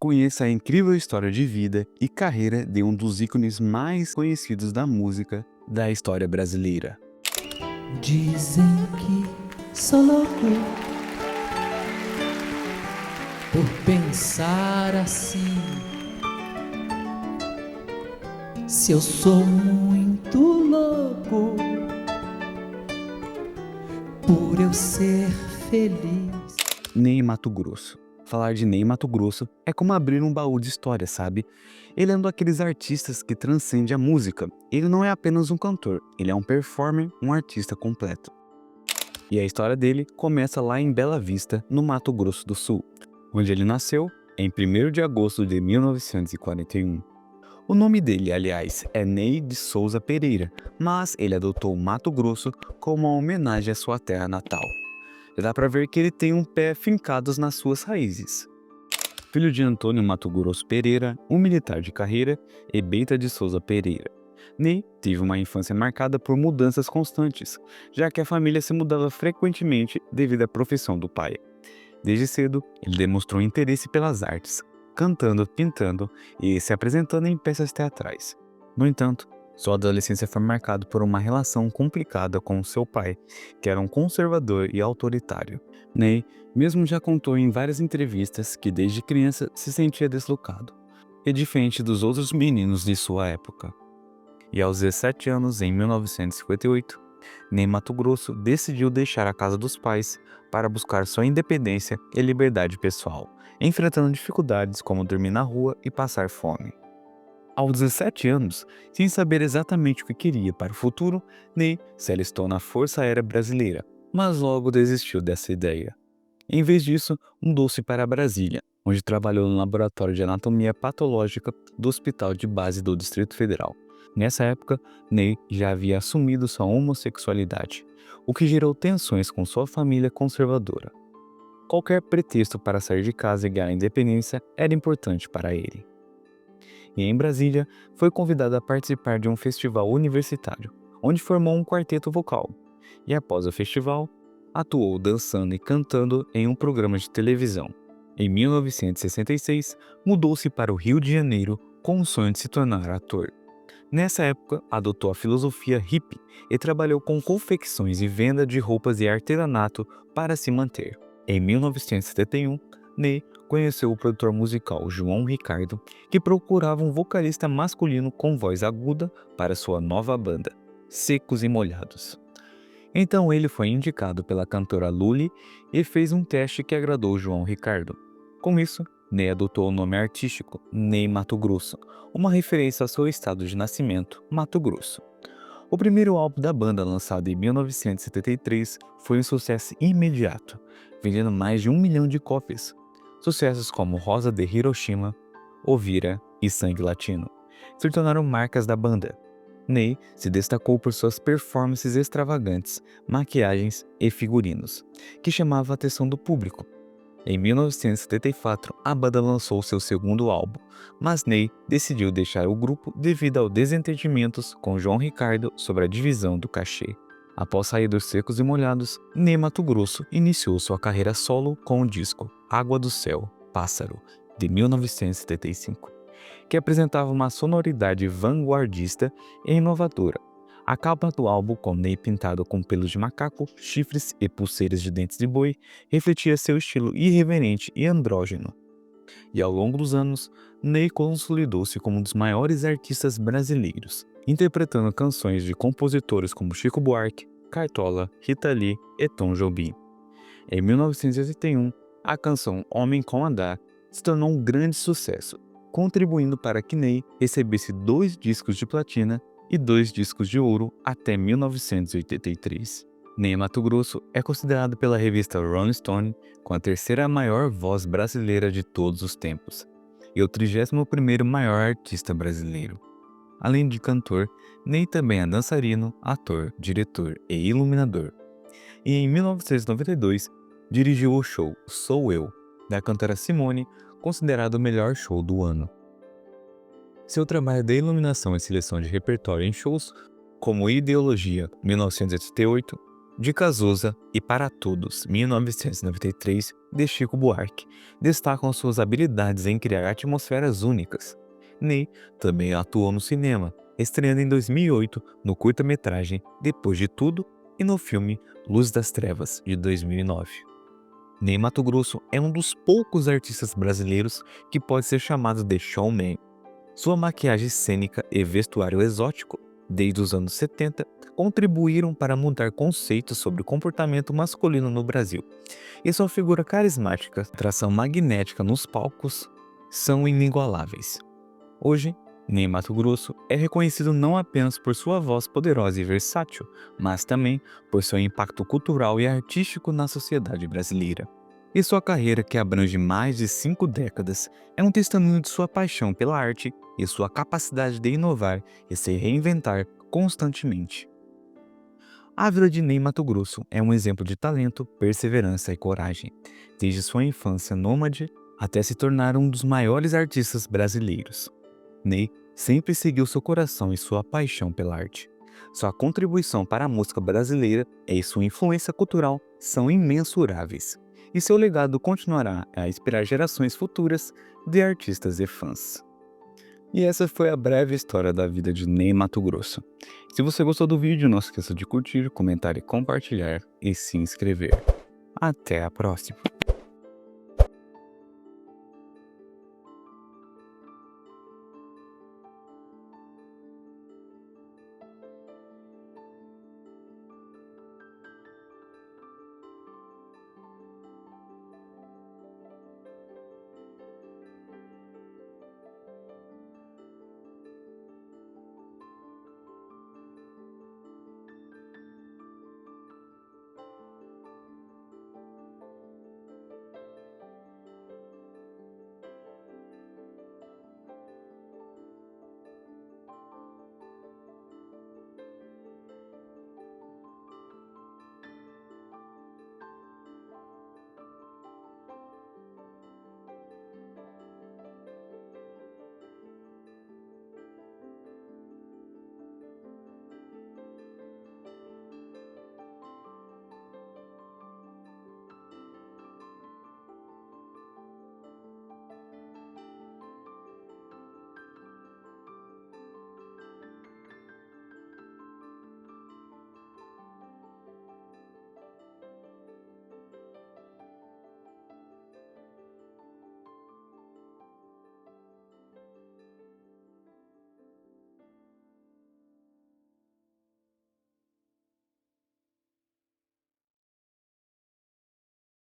Conheça a incrível história de vida e carreira de um dos ícones mais conhecidos da música da história brasileira. Dizem que sou louco por pensar assim. Se eu sou muito louco por eu ser feliz. Ney Matogrosso. Falar de Ney Matogrosso é como abrir um baú de história, sabe? Ele é um daqueles artistas que transcende a música. Ele não é apenas um cantor, ele é um performer, um artista completo. E a história dele começa lá em Bela Vista, no Mato Grosso do Sul, onde ele nasceu em 1º de agosto de 1941. O nome dele, aliás, é Ney de Souza Pereira, mas ele adotou Mato Grosso como uma homenagem à sua terra natal. Dá pra ver que ele tem um pé fincado nas suas raízes. Filho de Antônio Mato Grosso Pereira, um militar de carreira, e Beta de Souza Pereira. Ney teve uma infância marcada por mudanças constantes, já que a família se mudava frequentemente devido à profissão do pai. Desde cedo, ele demonstrou interesse pelas artes, cantando, pintando e se apresentando em peças teatrais. No entanto, sua adolescência foi marcada por uma relação complicada com seu pai, que era um conservador e autoritário. Ney mesmo já contou em várias entrevistas que desde criança se sentia deslocado, e diferente dos outros meninos de sua época. E aos 17 anos, em 1958, Ney Matogrosso decidiu deixar a casa dos pais para buscar sua independência e liberdade pessoal, enfrentando dificuldades como dormir na rua e passar fome. Aos 17 anos, sem saber exatamente o que queria para o futuro, Ney se alistou na Força Aérea Brasileira, mas logo desistiu dessa ideia. Em vez disso, mudou-se para Brasília, onde trabalhou no laboratório de anatomia patológica do Hospital de Base do Distrito Federal. Nessa época, Ney já havia assumido sua homossexualidade, o que gerou tensões com sua família conservadora. Qualquer pretexto para sair de casa e ganhar independência era importante para ele. E em Brasília, foi convidado a participar de um festival universitário, onde formou um quarteto vocal. E após o festival, atuou dançando e cantando em um programa de televisão. Em 1966, mudou-se para o Rio de Janeiro com o sonho de se tornar ator. Nessa época, adotou a filosofia hippie e trabalhou com confecções e venda de roupas e artesanato para se manter. Em 1971, Ney conheceu o produtor musical João Ricardo, que procurava um vocalista masculino com voz aguda para sua nova banda, Secos e Molhados. Então ele foi indicado pela cantora Lully e fez um teste que agradou João Ricardo. Com isso, Ney adotou o nome artístico Ney Matogrosso, uma referência ao seu estado de nascimento, Mato Grosso. O primeiro álbum da banda, lançado em 1973, foi um sucesso imediato, vendendo mais de 1 milhão de cópias. Sucessos como Rosa de Hiroshima, Ovira e Sangue Latino se tornaram marcas da banda. Ney se destacou por suas performances extravagantes, maquiagens e figurinos, que chamavam a atenção do público. Em 1974, a banda lançou seu segundo álbum, mas Ney decidiu deixar o grupo devido aos desentendimentos com João Ricardo sobre a divisão do cachê. Após sair dos Secos e Molhados, Ney Matogrosso iniciou sua carreira solo com o disco Água do Céu, Pássaro, de 1975, que apresentava uma sonoridade vanguardista e inovadora. A capa do álbum, com Ney pintado com pelos de macaco, chifres e pulseiras de dentes de boi, refletia seu estilo irreverente e andrógeno. E ao longo dos anos, Ney consolidou-se como um dos maiores artistas brasileiros, interpretando canções de compositores como Chico Buarque, Cartola, Rita Lee e Tom Jobim. Em 1981, a canção Homem com Andar se tornou um grande sucesso, contribuindo para que Ney recebesse 2 discos de platina e 2 discos de ouro até 1983. Ney Matogrosso é considerado pela revista Rolling Stone como a terceira maior voz brasileira de todos os tempos e o 31º maior artista brasileiro. Além de cantor, Ney também é dançarino, ator, diretor e iluminador. E em 1992, dirigiu o show Sou Eu, da cantora Simone, considerado o melhor show do ano. Seu trabalho de iluminação e seleção de repertório em shows, como Ideologia, 1988, De Cazuza e Para Todos, 1993, de Chico Buarque, destacam suas habilidades em criar atmosferas únicas. Ney também atuou no cinema, estreando em 2008 no curta-metragem Depois de Tudo e no filme Luz das Trevas, de 2009. Ney Matogrosso é um dos poucos artistas brasileiros que pode ser chamado de showman. Sua maquiagem cênica e vestuário exótico, desde os anos 70, contribuíram para mudar conceitos sobre o comportamento masculino no Brasil. E sua figura carismática, atração magnética nos palcos, são inigualáveis. Hoje, Ney Matogrosso é reconhecido não apenas por sua voz poderosa e versátil, mas também por seu impacto cultural e artístico na sociedade brasileira. E sua carreira, que abrange mais de 5 décadas, é um testemunho de sua paixão pela arte e sua capacidade de inovar e se reinventar constantemente. A vida de Ney Matogrosso é um exemplo de talento, perseverança e coragem, desde sua infância nômade até se tornar um dos maiores artistas brasileiros. Ney sempre seguiu seu coração e sua paixão pela arte. Sua contribuição para a música brasileira e sua influência cultural são imensuráveis, e seu legado continuará a inspirar gerações futuras de artistas e fãs. E essa foi a breve história da vida de Ney Matogrosso. Se você gostou do vídeo, não esqueça de curtir, comentar e compartilhar e se inscrever. Até a próxima!